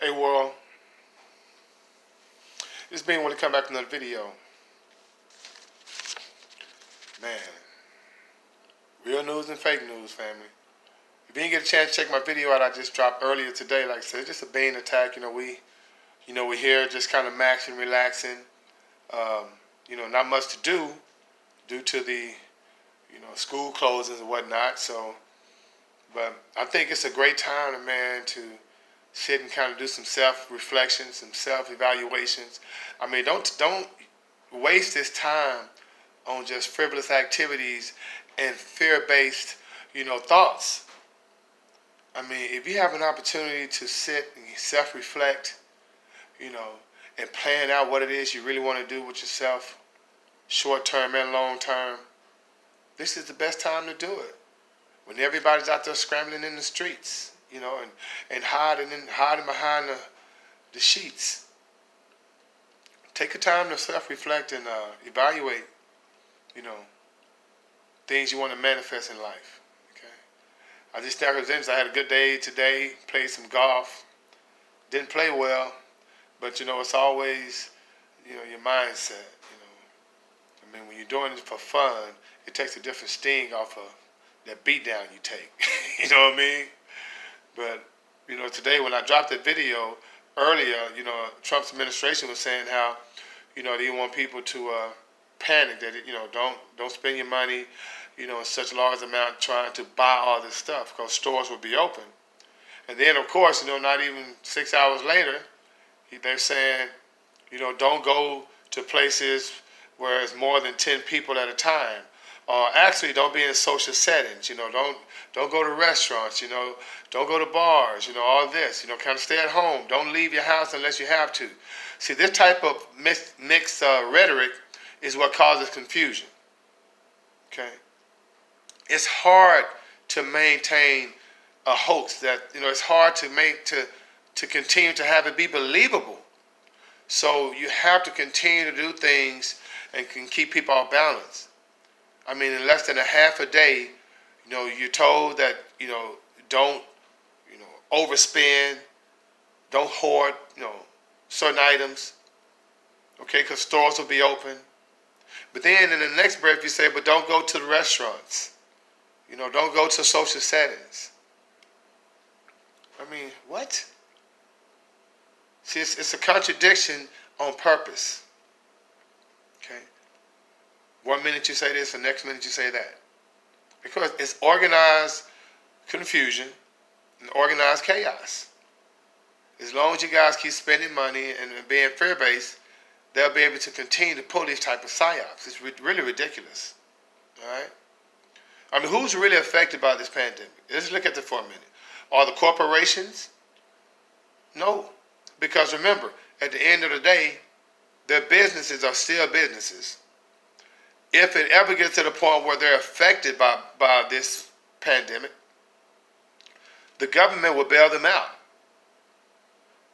Hey world, it's Bean want to come back to another video. Man, real news and fake news, family. If you didn't get a chance to check my video out I just dropped earlier today, like I said, it's just a Bean attack. We're here just kind of maxing, relaxing. Um, not much to do due to the, school closings and whatnot. So, but I think it's a great time, man, to sit and kind of do some self-reflection, some self-evaluations. I mean, don't waste this time on just frivolous activities and fear-based, thoughts. I mean, if you have an opportunity to sit and self-reflect, you know, and plan out what it is you really want to do with yourself, short-term and long-term, this is the best time to do it. When everybody's out there scrambling in the streets, and hiding behind the sheets. Take a time to self-reflect and evaluate, things you want to manifest in life. Okay. I just think I had a good day today. Played some golf. Didn't play well, but it's always, your mindset. I mean, when you're doing it for fun, it takes a different sting off of that beat down you take. You know what I mean? But, today when I dropped that video earlier, Trump's administration was saying how, they didn't want people to panic, that, don't spend your money, in such large amount trying to buy all this stuff because stores will be open. And then, of course, not even 6 hours later, they're saying, don't go to places where it's more than 10 people at a time. Or actually, don't be in social settings. Don't go to restaurants. Don't go to bars. All this. Kind of stay at home. Don't leave your house unless you have to. See, this type of mixed rhetoric is what causes confusion. Okay, it's hard to maintain a hoax that it's hard to make to continue to have it be believable. So you have to continue to do things and can keep people off balance. I mean, in less than a half a day, you're told that, don't, overspend, don't hoard, certain items, okay, because stores will be open. But then in the next breath you say, but don't go to the restaurants, don't go to social settings. I mean, what? See, it's a contradiction on purpose, okay? 1 minute you say this, the next minute you say that. Because it's organized confusion and organized chaos. As long as you guys keep spending money and being fear-based, they'll be able to continue to pull these type of psyops. It's really ridiculous. All right? I mean, who's really affected by this pandemic? Let's look at it for a minute. Are the corporations? No. Because remember, at the end of the day, their businesses are still businesses. If it ever gets to the point where they're affected by this pandemic, the government will bail them out.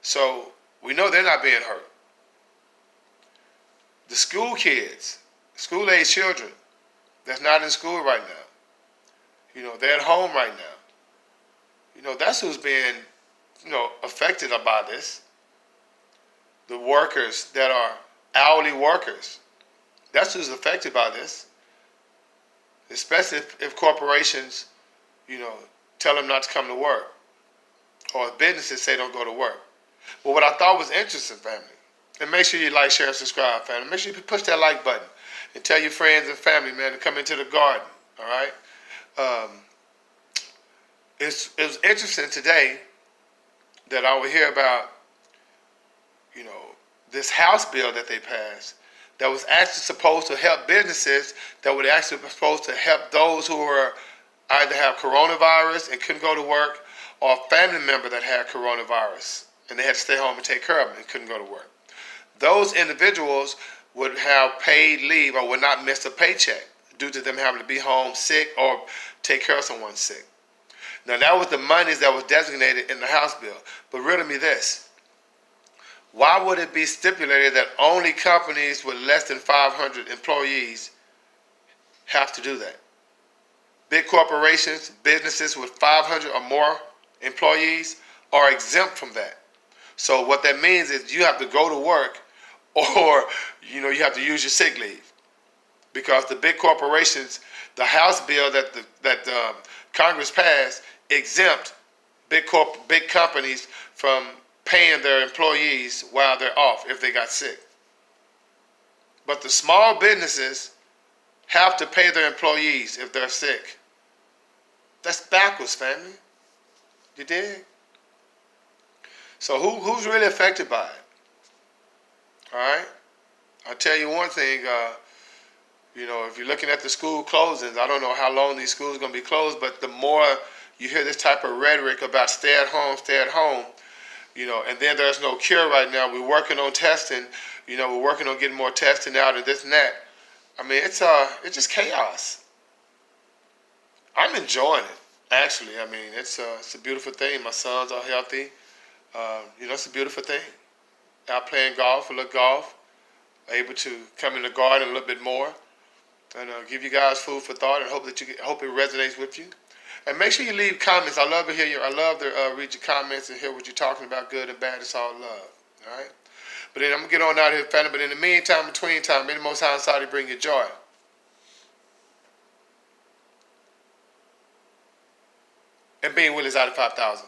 So we know they're not being hurt. The school kids, school-age children that's not in school right now, they're at home right now. That's who's being, affected by this. The workers that are hourly workers. That's who's affected by this, especially if corporations, tell them not to come to work, or if businesses say don't go to work. But what I thought was interesting, family, and make sure you like, share, and subscribe, family. Make sure you push that like button and tell your friends and family, man, to come into the garden, all right? It was interesting today that I would hear about, this House bill that they passed that was actually supposed to help businesses, that would actually be supposed to help those who were either have coronavirus and couldn't go to work, or a family member that had coronavirus and they had to stay home and take care of them and couldn't go to work. Those individuals would have paid leave or would not miss a paycheck due to them having to be home sick or take care of someone sick. Now that was the monies that was designated in the House bill. But riddle me this. Why would it be stipulated that only companies with less than 500 employees have to do that? Big corporations, businesses with 500 or more employees are exempt from that. So what that means is you have to go to work, or you have to use your sick leave, because the big corporations, the House bill that Congress passed exempt big companies from paying their employees while they're off if they got sick. But the small businesses have to pay their employees if they're sick. That's backwards, family. You dig? So who's really affected by it? All right. I'll tell you one thing. If you're looking at the school closings, I don't know how long these schools are going to be closed, but the more you hear this type of rhetoric about stay at home, and then there's no cure right now. We're working on testing. We're working on getting more testing out and this and that. I mean, it's just chaos. I'm enjoying it, actually. I mean, it's a beautiful thing. My sons are healthy. It's a beautiful thing. Out playing golf, a little golf, able to come in the garden a little bit more, and give you guys food for thought, and hope it resonates with you. And make sure you leave comments. I love to hear I love to read your comments and hear what you're talking about, good and bad. It's all love. All right. But then I'm gonna get on out here, family. But in the meantime, between time, may the Most High inside to bring you joy. And being Willis out of 5,000.